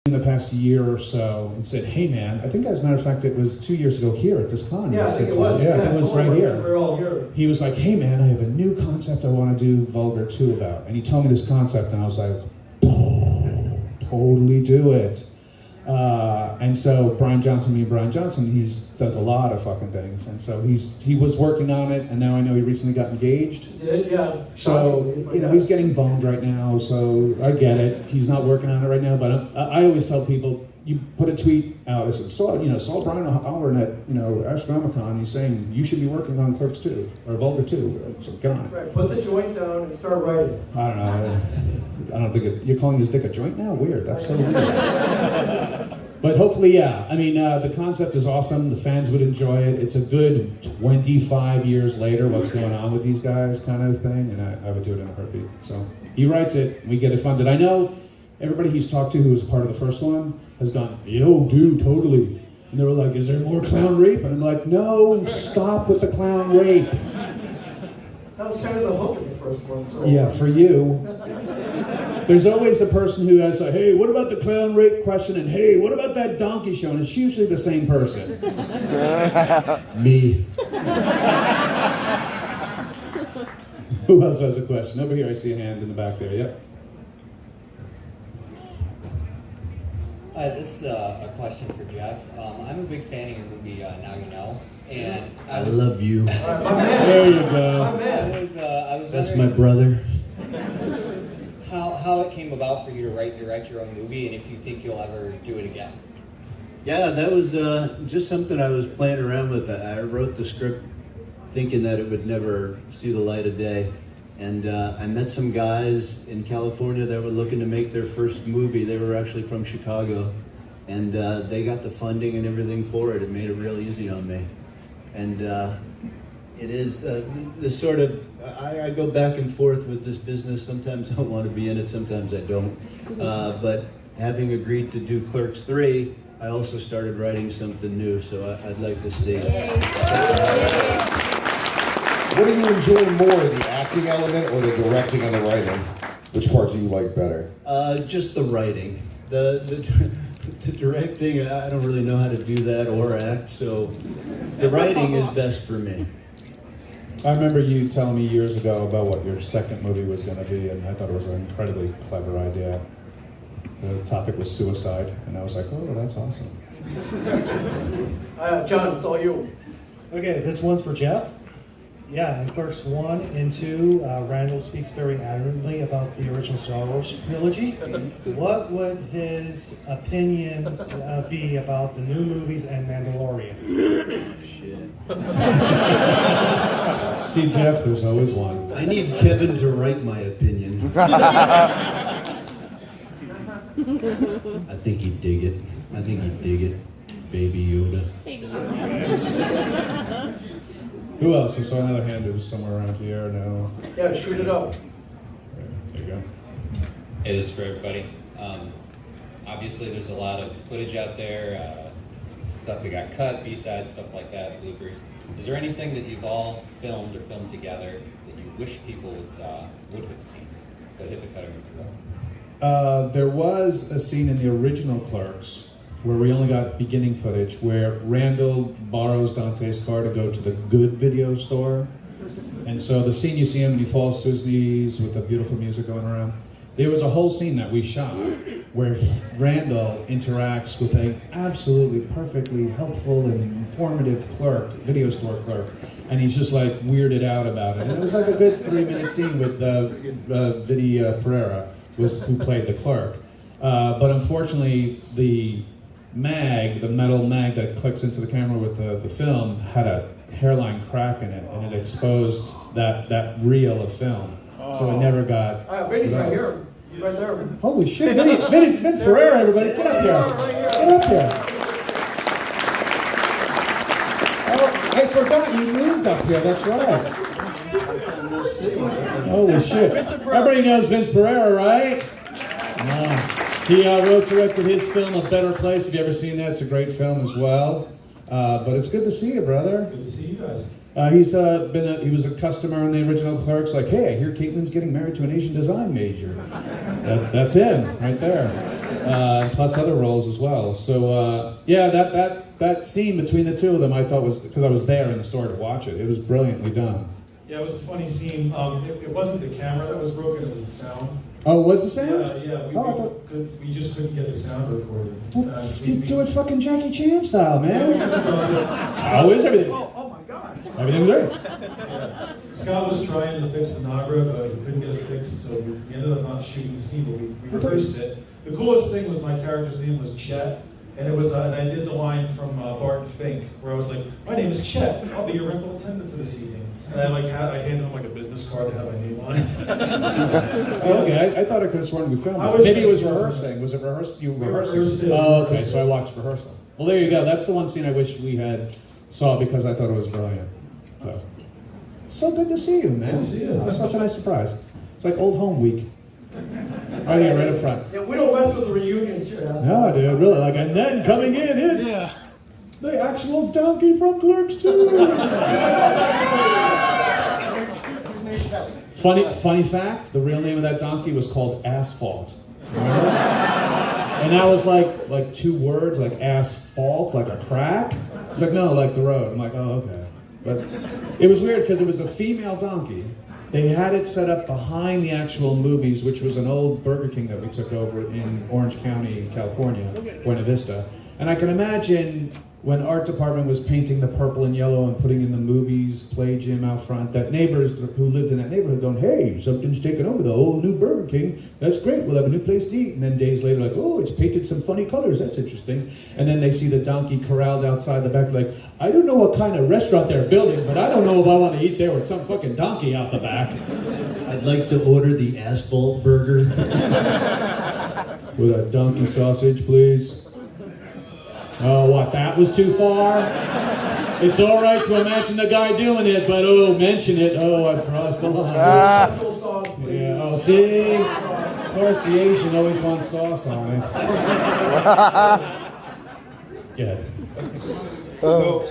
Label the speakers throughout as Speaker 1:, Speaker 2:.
Speaker 1: in the past year or so and said, hey man, I think as a matter of fact it was 2 years ago here at this con.
Speaker 2: Yeah, I think it was.
Speaker 1: Yeah, it was right here.
Speaker 2: We're all here.
Speaker 1: He was like, hey man, I have a new concept I want to do Vulgar 2 about. And he told me this concept and I was like, totally do it. And so Brian Johnson, he does a lot of fucking things. And so he was working on it, and now I know he recently got engaged.
Speaker 2: He did, yeah.
Speaker 1: So, he's getting boned right now, so I get it. He's not working on it right now, but I always tell people, you put a tweet out, I said, saw Brian O'Halloran at, Astronomicon, he's saying, you should be working on Clerks 2, or Vulgar 2, so get on it.
Speaker 2: Right, put the joint down and start writing.
Speaker 1: I don't know. I don't think you're calling his dick a joint now? Weird. That's so weird. But hopefully, yeah. I mean, the concept is awesome. The fans would enjoy it. It's a good 25 years later, what's going on with these guys kind of thing, and I would do it in a heartbeat. So he writes it, we get it funded. I know everybody he's talked to who was a part of the first one has gone, yo, dude, totally. And they were like, is there more clown rape? And I'm like, no, stop with the clown rape.
Speaker 2: That was kind of the hook of the first one. So.
Speaker 1: Yeah, for you. There's always the person who has like, hey, what about the clown rape question? And hey, what about that donkey show? And it's usually the same person. Me. Who else has a question? Over here, I see a hand in the back there. Yep.
Speaker 3: Hi, this is a question for Jeff. I'm a big fan of your movie, Now You Know. And
Speaker 4: I love you.
Speaker 1: There you go.
Speaker 2: My man.
Speaker 3: I was
Speaker 4: That's my brother.
Speaker 3: how it came about for you to direct your own movie, and if you think you'll ever do it again.
Speaker 4: Yeah, that was just something I was playing around with. I wrote the script thinking that it would never see the light of day. And I met some guys in California that were looking to make their first movie. They were actually from Chicago. And they got the funding and everything for it. It made it real easy on me. And it is the sort of, I go back and forth with this business. Sometimes I want to be in it, sometimes I don't. But having agreed to do Clerks 3, I also started writing something new, so I'd like to see it.
Speaker 5: What do you enjoy more, the acting element or the directing and the writing? Which part do you like better?
Speaker 4: Just the writing. The directing, I don't really know how to do that or act, so the writing is best for me.
Speaker 1: I remember you telling me years ago about what your second movie was going to be, and I thought it was an incredibly clever idea. The topic was suicide, and I was like, oh, that's awesome.
Speaker 2: John, it's all you.
Speaker 6: Okay, this one's for Jeff. Yeah, in Clerks 1 and 2, Randall speaks very adamantly about the original Star Wars trilogy. What would his opinions be about the new movies and Mandalorian?
Speaker 4: Shit.
Speaker 1: See, Jeff, there's always one.
Speaker 4: I need Kevin to write my opinion. I think he'd dig it. Baby Yoda.
Speaker 1: Who else? I saw another hand who was somewhere around here. No.
Speaker 2: Yeah, shoot it up.
Speaker 1: There you go.
Speaker 7: Hey, this is for everybody. Obviously, there's a lot of footage out there, stuff that got cut, B-sides, stuff like that, bloopers. Is there anything that you've all filmed or filmed together that you wish people would have seen, but hit the cutting room well?
Speaker 1: There was a scene in the original Clerks where we only got beginning footage, where Randall borrows Dante's car to go to the good video store. And so the scene you see him, he falls to his knees with the beautiful music going around. There was a whole scene that we shot where Randall interacts with an absolutely perfectly helpful and informative clerk, video store clerk, and he's just like weirded out about it. And it was like a good 3-minute scene with Vinny Pereira, who played the clerk. But unfortunately, the metal mag that clicks into the camera with the film had a hairline crack in it, and it exposed that reel of film. So it never got...
Speaker 2: Vinny's right here. He's right there.
Speaker 1: Holy shit, Vince Pereira, everybody, get up here. Get up here. Oh, I forgot you moved up here, that's right. Holy shit. Everybody knows Vince Pereira, right? He wrote, directed his film, A Better Place. Have you ever seen that? It's a great film as well. But it's good to see you, brother.
Speaker 8: Good to see you guys.
Speaker 1: He was a customer on the original Clerks. Like, hey, I hear Caitlin's getting married to an Asian design major. That's him right there. Plus other roles as well. So yeah, that scene between the two of them, I thought was, because I was there in the store to watch it. It was brilliantly done.
Speaker 8: Yeah, it was a funny scene. It wasn't the camera that was broken; it was the sound.
Speaker 1: Oh, was the sound?
Speaker 8: Yeah. We just couldn't get the sound recorded.
Speaker 1: You do it fucking Jackie Chan style, man. How is everything?
Speaker 2: Oh my God.
Speaker 1: Everything's great.
Speaker 8: Scott was trying to fix the Nagra, but we couldn't get it fixed, so we ended up not shooting the scene, but we reversed it. The coolest thing was my character's name was Chet, and it was and I did the line from Barton Fink, where I was like, "My name is Chet. I'll be your rental attendant for this evening." And I handed him like a business card to have my name on it.
Speaker 1: Okay, I thought I could have sworn we filmed it. Maybe it was rehearsing. Was it rehearsed? You rehearsed? Oh, okay, so I watched rehearsal. Well, there you go. That's the one scene I wish we had saw because I thought it was brilliant. So good to see you, man.
Speaker 8: Good to see you.
Speaker 1: That's such a nice surprise. It's like old home week. Right here, right up front.
Speaker 2: Yeah, we don't mess with the reunions here.
Speaker 1: No, dude, really. Like, and then coming in, it's the actual donkey from Clerks 2. Funny fact, the real name of that donkey was called Asphalt. Remember? And that was like 2 words, like asphalt, like a crack. It's like, no, like the road. I'm like, oh, okay. But it was weird because it was a female donkey. They had it set up behind the actual movies, which was an old Burger King that we took over in Orange County, California, Buena Vista. And I can imagine when art department was painting the purple and yellow and putting in the movies play gym out front, that neighbors who lived in that neighborhood going, hey, something's taken over, the whole new Burger King. That's great, we'll have a new place to eat. And then days later, like, oh, it's painted some funny colors, that's interesting. And then they see the donkey corralled outside the back, like, I don't know what kind of restaurant they're building, but I don't know if I want to eat there with some fucking donkey out the back.
Speaker 4: I'd like to order the asphalt burger.
Speaker 1: With a donkey sausage, please. Oh, what, that was too far? It's all right to imagine the guy doing it, but oh, mention it. Oh, I've crossed the line.
Speaker 2: Special sauce, please.
Speaker 1: Yeah, oh, see? Of course, the Asian always wants sauce on it. Yeah.
Speaker 9: So,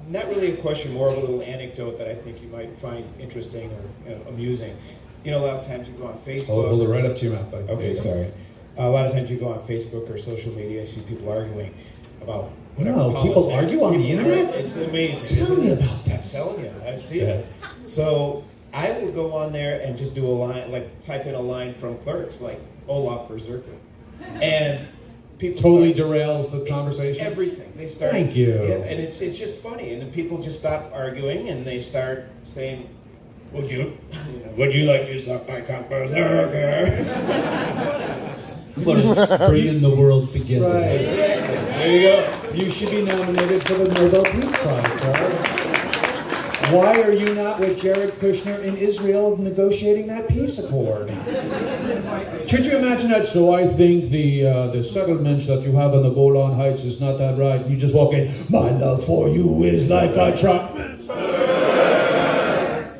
Speaker 9: not really a question, more of a little anecdote that I think you might find interesting or amusing. You know, a lot of times you go on Facebook.
Speaker 1: Hold it right up to your mouth, buddy.
Speaker 9: Okay, sorry. A lot of times you go on Facebook or social media and see people arguing about whatever
Speaker 1: No, people
Speaker 9: politics.
Speaker 1: argue on the internet?
Speaker 9: It's amazing.
Speaker 1: Tell me about
Speaker 9: I'm
Speaker 1: this.
Speaker 9: telling you, I've seen it. So I will go on there and just do a line, like type in a line from Clerks, like Olaf Berserker, and people
Speaker 1: Totally
Speaker 9: start-
Speaker 1: derails the conversation.
Speaker 9: Everything. They start.
Speaker 1: Thank you.
Speaker 9: Yeah, and it's just funny, and then people just stop arguing and they start saying, "Would you like to suck my cock, Berserker?"
Speaker 4: Clerks, bringing the world together.
Speaker 1: Right.
Speaker 9: There you go.
Speaker 1: You should be nominated for the Nobel Peace Prize, sir. Why are you not with Jared Kushner in Israel negotiating that peace accord? Could you imagine that? So I think the settlements that you have in the Golan Heights is not that right. You just walk in, my love for you is like a truck.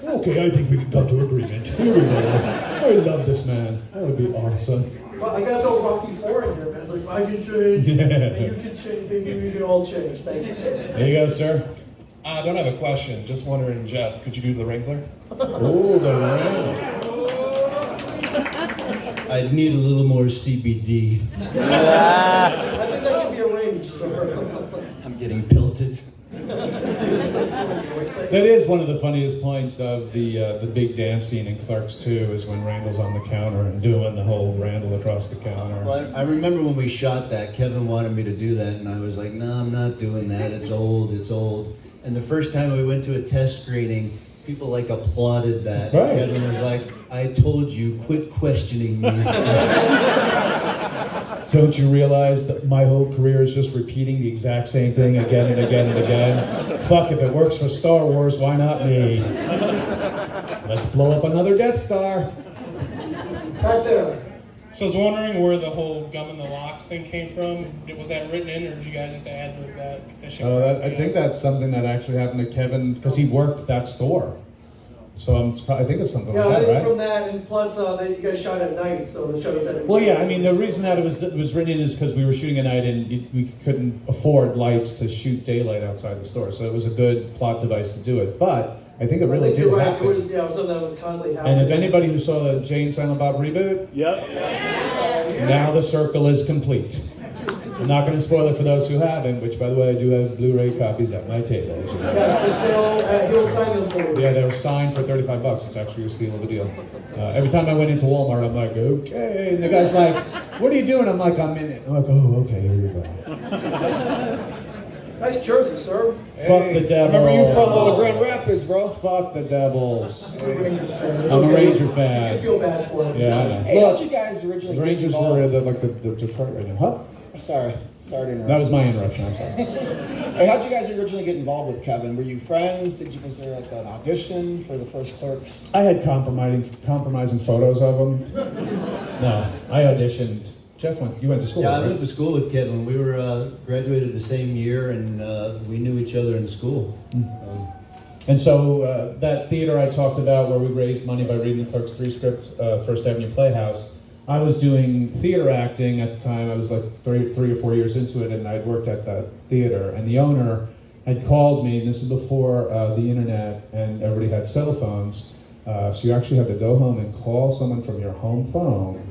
Speaker 1: Okay, I think we can come to agreement. Here we go. I love this man. That would be awesome.
Speaker 2: Well, I got so Rocky IV in here, man. It's like, I can change, and you can change, maybe we can all change. Thank you.
Speaker 1: There you go, sir.
Speaker 10: I don't have a question. Just wondering, Jeff, could you do the Wrangler?
Speaker 1: Oh, the ring.
Speaker 4: I'd need a little more CBD.
Speaker 2: I think that can be arranged, sir.
Speaker 4: I'm getting pelted.
Speaker 1: That is one of the funniest points of the big dance scene in Clerks 2 is when Randall's on the counter and doing the whole Randall across the counter.
Speaker 4: Well, I remember when we shot that, Kevin wanted me to do that, and I was like, no, I'm not doing that. It's old, it's old. And the first time we went to a test screening, people like applauded that.
Speaker 1: Right.
Speaker 4: Kevin was like, I told you, quit questioning me.
Speaker 1: Don't you realize that my whole career is just repeating the exact same thing again and again and again? Fuck, if it works for Star Wars, why not me? Let's blow up another Death Star.
Speaker 2: Right there.
Speaker 11: So I was wondering where the whole gum in the locks thing came from. Was that written in, or did you guys just add like that?
Speaker 1: I think that's something that actually happened to Kevin because he worked that store. So I think it's something
Speaker 2: Yeah, I
Speaker 1: like
Speaker 2: think
Speaker 1: that, right?
Speaker 2: from that, and plus that you guys shot at night, so the show's at.
Speaker 1: Well, yeah, I mean, the reason that it was written in is because we were shooting at night and we couldn't afford lights to shoot daylight outside the store. So it was a good plot device to do it. But I think it really did
Speaker 2: You're right.
Speaker 1: happen.
Speaker 2: It was something that was constantly happening.
Speaker 1: And if anybody who saw the Jay and Silent Bob reboot, now the circle is complete. I'm not going to spoil it for those who haven't, which, by the way, I do have Blu-ray copies at my table. As you know.
Speaker 2: Yeah, he'll sign them for you.
Speaker 1: Yeah, they were signed for $35. It's actually a steal of a deal. Every time I went into Walmart, I'm like, okay. And the guy's like, what are you doing? I'm like, I'm in it. I'm like, oh, okay, here you go.
Speaker 2: Nice jersey, sir.
Speaker 1: Fuck the devil.
Speaker 5: Remember you from Grand Rapids, bro?
Speaker 1: Fuck the Devils.
Speaker 2: I'm a Rangers fan.
Speaker 1: I'm a Ranger fan.
Speaker 2: You feel bad for him.
Speaker 1: Yeah, I know.
Speaker 9: Hey, how'd you guys originally
Speaker 1: The
Speaker 9: get
Speaker 1: Rangers
Speaker 9: involved?
Speaker 1: were the Detroit Rangers. Huh?
Speaker 9: Sorry to interrupt.
Speaker 1: That was my interruption, I'm sorry.
Speaker 9: Hey, how'd you guys originally get involved with Kevin? Were you friends? Was there like an audition for the first Clerks?
Speaker 1: I had compromising photos of him. No, I auditioned. Jeff, you went to school,
Speaker 4: Yeah, I
Speaker 1: right?
Speaker 4: went to school with Kevin. We were graduated the same year, and we knew each other in school.
Speaker 1: And so that theater I talked about where we raised money by reading the Clerks 3 script, First Avenue Playhouse, I was doing theater acting at the time. I was like three or 4 years into it, and I'd worked at that theater. And the owner had called me, and this is before the internet and everybody had cell phones. So you actually had to go home and call someone from your home phone.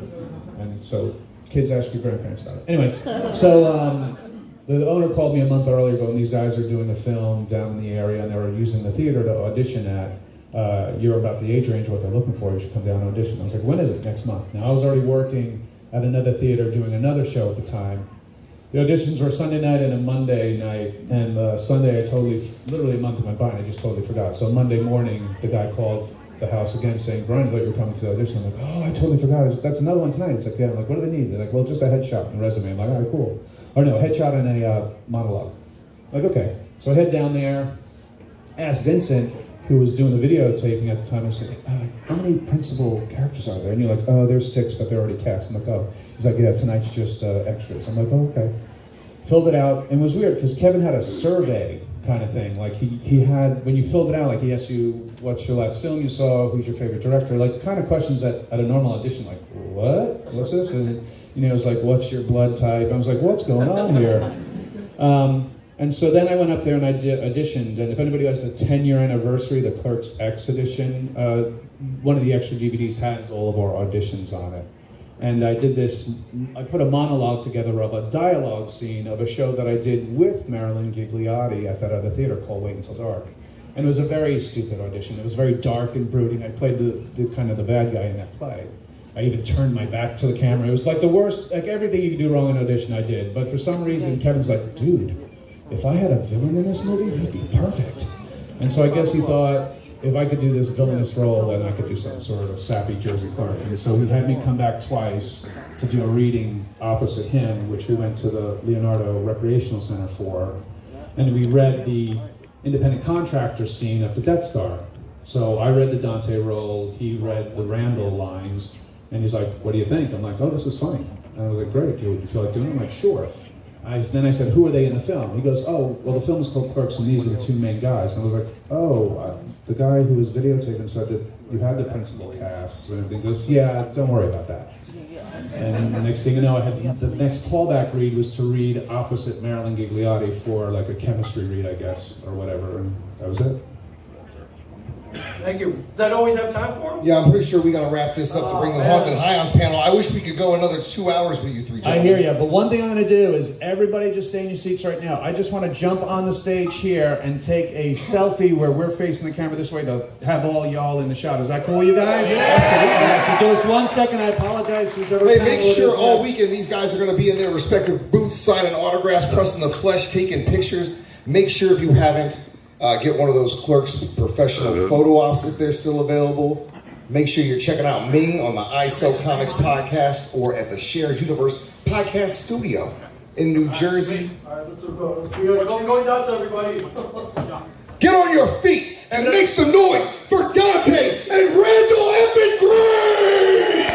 Speaker 1: And so kids ask your grandparents about it. Anyway, so the owner called me a month earlier going, these guys are doing a film down in the area, and they were using the theater to audition at. You're about the age range of what they're looking for. You should come down and audition. I was like, when is it? Next month. Now, I was already working at another theater doing another show at the time. The auditions were Sunday night and a Monday night, and Sunday I literally a month went by and I just totally forgot. So Monday morning, the guy called the house again saying, Brian, I thought you were coming to the audition. I'm like, oh, I totally forgot. That's another one tonight. It's like, yeah. I'm like, what do they need? They're like, well, just a headshot and a resume. I'm like, all right, cool. Or no, headshot and a monologue. I'm like, okay. So I head down there, asked Vincent, who was doing the videotaping at the time, I said, how many principal characters are there? And you're like, oh, there's 6, but they're already cast. I'm like, oh. He's like, yeah, tonight's just extras. I'm like, oh, okay. Filled it out, and it was weird, because Kevin had a survey kind of thing. Like, he had, when you filled it out, like, he asked you, what's your last film you saw, who's your favorite director? Like, kind of questions that at a normal audition, like, what? What's this? And, it was like, what's your blood type? I was like, what's going on here? And so then I went up there and I auditioned, and if anybody has the 10-year anniversary, the Clerks X edition, one of the extra DVDs has all of our auditions on it. And I did this, I put a monologue together of a dialogue scene of a show that I did with Marilyn Gigliotti at that other theater called Wait Until Dark. And it was a very stupid audition. It was very dark and brooding. I played the kind of the bad guy in that play. I even turned my back to the camera. It was like the worst, like everything you could do wrong in an audition I did. But for some reason, Kevin's like, dude, if I had a villain in this movie, he'd be perfect. And so I guess he thought, if I could do this villainous role, then I could do some sort of a sappy Jersey Clerk. And so he had me come back twice to do a reading opposite him, which we went to the Leonardo Recreational Center for. And we read the independent contractor scene of the Death Star. So I read the Dante role, he read the Randall lines, and he's like, what do you think? I'm like, oh, this is funny. And I was like, great, do you feel like doing it? I'm like, sure. Then I said, who are they in the film? He goes, oh, well, the film is called Clerks, and these are the 2 main guys. And I was like, oh, the guy who was videotaping said that you had the principal cast. And he goes, yeah, don't worry about that. And the next thing you know, I had the next callback read was to read opposite Marilyn Gigliotti for like a chemistry read, I guess, or whatever, and that was it.
Speaker 2: Thank you. Does that always have time for him?
Speaker 5: Yeah, I'm pretty sure we gotta wrap this up to bring the Haunted Highlands panel. I wish we could go another 2 hours with you 3 gentlemen.
Speaker 1: I hear you, but one thing I'm going to do is everybody just stay in your seats right now. I just want to jump on the stage here and take a selfie where we're facing the camera this way to have all y'all in the shot. Is that cool, you guys? Yeah. So give us 1 second. I apologize.
Speaker 5: Hey, make sure all weekend these guys are going to be in their respective booths, signing autographs, pressing the flesh, taking pictures. Make sure if you haven't, get one of those Clerks professional photo ops if they're still available. Make sure you're checking out Ming on the I Sell Comics podcast or at the Shared Universe podcast studio in New Jersey.
Speaker 2: All right, let's go. Go nuts, everybody.
Speaker 5: Get on your feet and make some noise for Dante and Randall Evan Graves!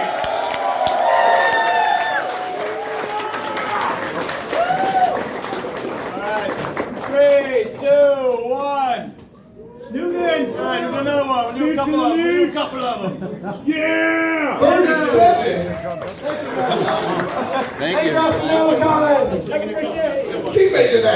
Speaker 9: All right, 3, 2, 1.
Speaker 6: Snoogan!
Speaker 12: wins. All right, we'll do another one. We'll do a couple of them. We'll do a couple of them. Yeah!
Speaker 5: 37.
Speaker 12: Thank you.
Speaker 5: Keep making that.